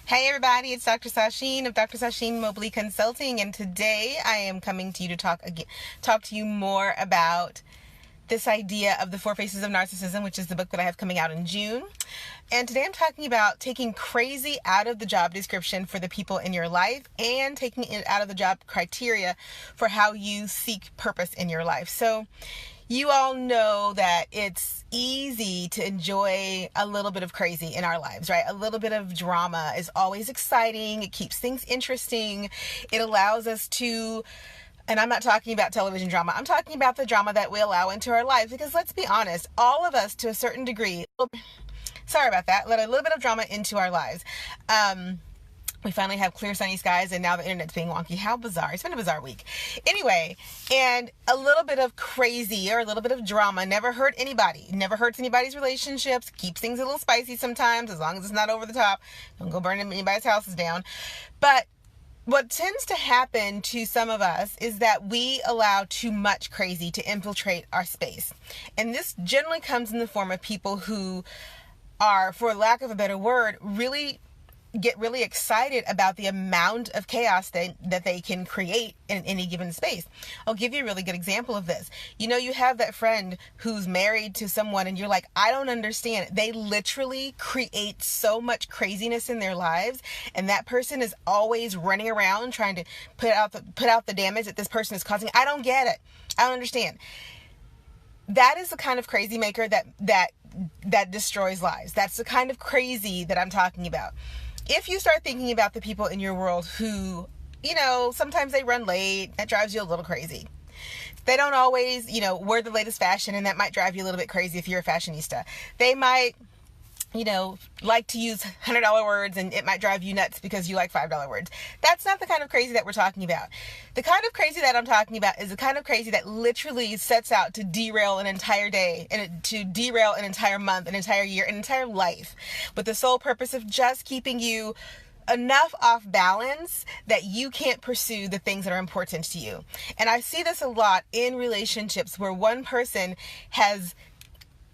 Hey everybody, it's Dr. Sasheen of Dr. Sasheen Mobley Consulting, and today I am coming to you to talk to you more about this idea of the 4 Faces of Narcissism, which is the book that I have coming out in June. And today I'm talking about taking crazy out of the job description for the people in your life and taking it out of the job criteria for how you seek purpose in your life. So you all know that it's easy to enjoy a little bit of crazy in our lives, right? A little bit of drama is always exciting. It keeps things interesting. It allows us to, and I'm not talking about television drama. I'm talking about the drama that we allow into our lives, because let's be honest, all of us to a certain degree, sorry about that, let a little bit of drama into our lives. We finally have clear sunny skies, and now the internet's being wonky. How bizarre. It's been a bizarre week. Anyway, and a little bit of crazy or a little bit of drama never hurt anybody. Never hurts anybody's relationships. Keeps things a little spicy sometimes, as long as it's not over the top. Don't go burning anybody's houses down. But what tends to happen to some of us is that we allow too much crazy to infiltrate our space. And this generally comes in the form of people who are, for lack of a better word, get really excited about the amount of chaos that they can create in any given space. I'll give you a really good example of this. You know, you have that friend who's married to someone and you're like, I don't understand. They literally create so much craziness in their lives, and that person is always running around trying to put out the damage that this person is causing. I don't get it. I don't understand. That is the kind of crazy maker that destroys lives. That's the kind of crazy that I'm talking about. If you start thinking about the people in your world who, sometimes they run late, that drives you a little crazy. They don't always, wear the latest fashion, and that might drive you a little bit crazy if you're a fashionista. They might, like to use $100 words, and it might drive you nuts because you like $5 words. That's not the kind of crazy that we're talking about. The kind of crazy that I'm talking about is the kind of crazy that literally sets out to derail an entire day, and to derail an entire month, an entire year, an entire life, with the sole purpose of just keeping you enough off balance that you can't pursue the things that are important to you. And I see this a lot in relationships where one person has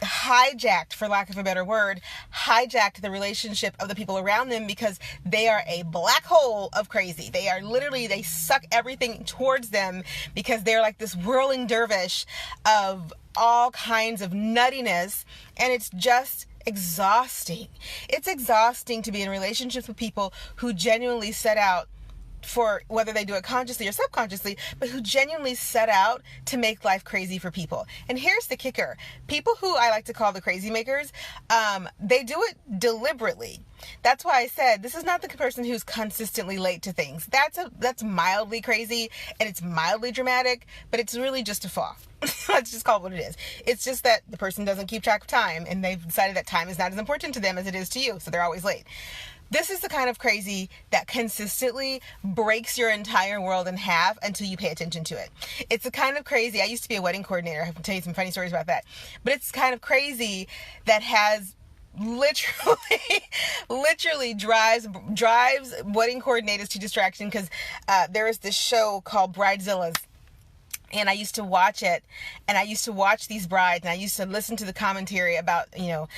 hijacked, for lack of a better word, hijacked the relationship of the people around them, because they are a black hole of crazy. They suck everything towards them, because they're like this whirling dervish of all kinds of nuttiness, and it's just exhausting. It's exhausting to be in relationships with people who genuinely set out for, whether they do it consciously or subconsciously, but who genuinely set out to make life crazy for people. And here's the kicker. People who I like to call the crazy makers, they do it deliberately. That's why I said this is not the person who's consistently late to things. That's mildly crazy, and it's mildly dramatic, but it's really just a flaw. Let's just call it what it is. It's just that the person doesn't keep track of time, and they've decided that time is not as important to them as it is to you, so they're always late. This is the kind of crazy that consistently breaks your entire world in half until you pay attention to it. It's the kind of crazy, I used to be a wedding coordinator, I have to tell you some funny stories about that, but it's the kind of crazy that has literally drives wedding coordinators to distraction, because there is this show called Bridezillas. And I used to watch it, and I used to watch these brides, and I used to listen to the commentary about, and I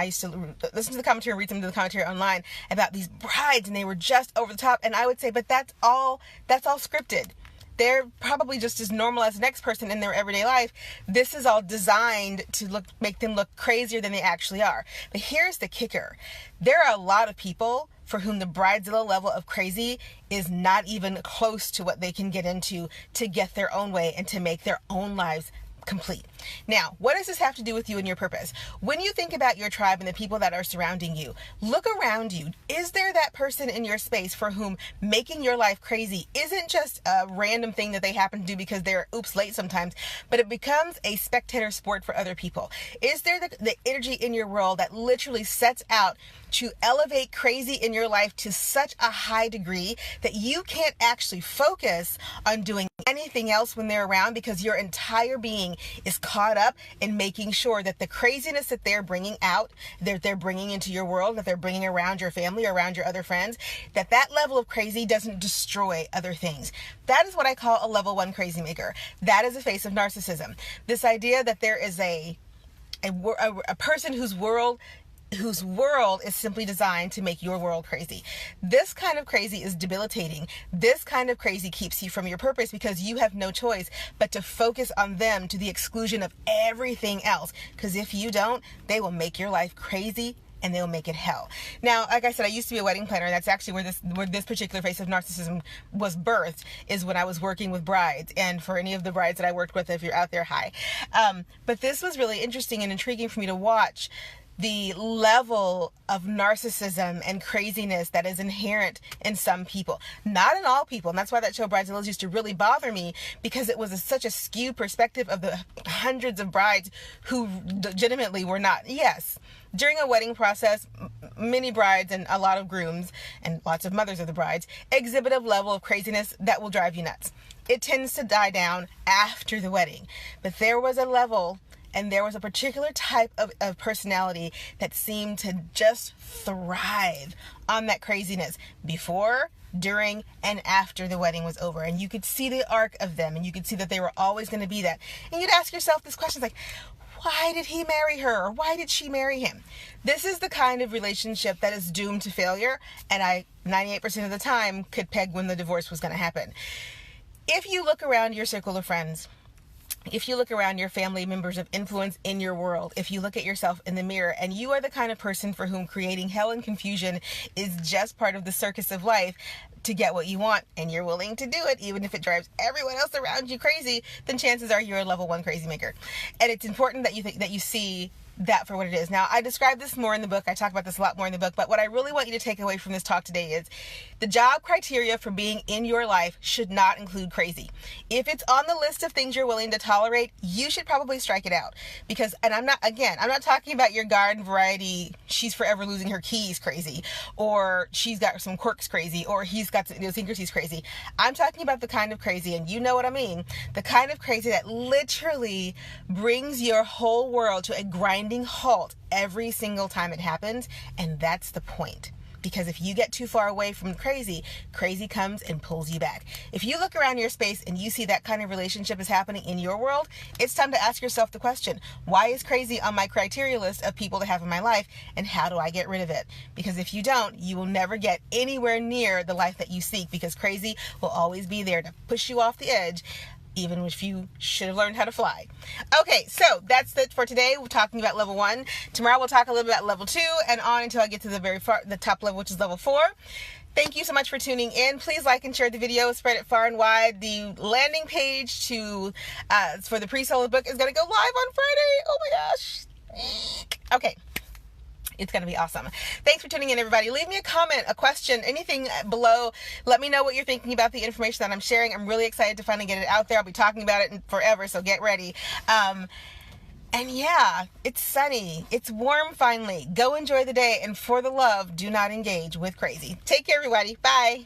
used to listen to the commentary and read some of the commentary online about these brides, and they were just over the top. And I would say, but that's all scripted. They're probably just as normal as the next person in their everyday life. This is all designed to make them look crazier than they actually are. But here's the kicker. There are a lot of people for whom the Bridezilla level of crazy is not even close to what they can get into to get their own way and to make their own lives complete. Now, what does this have to do with you and your purpose? When you think about your tribe and the people that are surrounding you, look around you. Is there that person in your space for whom making your life crazy isn't just a random thing that they happen to do because they're late sometimes, but it becomes a spectator sport for other people? Is there the energy in your world that literally sets out to elevate crazy in your life to such a high degree that you can't actually focus on doing anything else when they're around, because your entire being is caught up in making sure that the craziness that they're bringing out, that they're bringing into your world, that they're bringing around your family, around your other friends, that level of crazy doesn't destroy other things. That is what I call a level 1 crazy maker. That is a face of narcissism. This idea that there is a person whose world whose world is simply designed to make your world crazy. This kind of crazy is debilitating. This kind of crazy keeps you from your purpose because you have no choice but to focus on them to the exclusion of everything else. Because if you don't, they will make your life crazy and they'll make it hell. Now, like I said, I used to be a wedding planner, and that's actually where this particular face of narcissism was birthed, is when I was working with brides. And for any of the brides that I worked with, if you're out there, hi. But this was really interesting and intriguing for me to watch the level of narcissism and craziness that is inherent in some people. Not in all people. And that's why that show Bridezillas used to really bother me, because it was such a skewed perspective of the hundreds of brides who legitimately were not. Yes, during a wedding process, many brides and a lot of grooms and lots of mothers of the brides exhibit a level of craziness that will drive you nuts. It tends to die down after the wedding. But there was a level and there was a particular type of personality that seemed to just thrive on that craziness before, during, and after the wedding was over. And you could see the arc of them, and you could see that they were always going to be that. And you'd ask yourself this question, like, why did he marry her? Or why did she marry him? This is the kind of relationship that is doomed to failure. And I, 98% of the time, could peg when the divorce was going to happen. If you look around your circle of friends, if you look around your family members of influence in your world, if you look at yourself in the mirror and you are the kind of person for whom creating hell and confusion is just part of the circus of life to get what you want, and you're willing to do it even if it drives everyone else around you crazy, then chances are you're a level 1 crazy maker. And it's important that you see that for what it is. Now, I describe this more in the book. I talk about this a lot more in the book, but what I really want you to take away from this talk today is the job criteria for being in your life should not include crazy. If it's on the list of things you're willing to tolerate, you should probably strike it out. Because, and I'm not talking about your garden variety, she's forever losing her keys crazy, or she's got some quirks crazy, or he's got some idiosyncrasies crazy. I'm talking about the kind of crazy, and you know what I mean, the kind of crazy that literally brings your whole world to a grinding halt every single time it happens. And that's the point. Because if you get too far away from crazy, crazy comes and pulls you back. If you look around your space and you see that kind of relationship is happening in your world, it's time to ask yourself the question, why is crazy on my criteria list of people to have in my life, and how do I get rid of it? Because if you don't, you will never get anywhere near the life that you seek, because crazy will always be there to push you off the edge, even if you should have learned how to fly. Okay, so that's it for today. We're talking about level 1. Tomorrow we'll talk a little bit about level 2 and on until I get to the top level, which is level 4. Thank you so much for tuning in. Please like and share the video, spread it far and wide. The landing page for the pre-sale of the book is going to go live on Friday. Oh my gosh. Okay. It's going to be awesome. Thanks for tuning in, everybody. Leave me a comment, a question, anything below. Let me know what you're thinking about the information that I'm sharing. I'm really excited to finally get it out there. I'll be talking about it forever, so get ready. And yeah, it's sunny. It's warm finally. Go enjoy the day. And for the love, do not engage with crazy. Take care, everybody. Bye.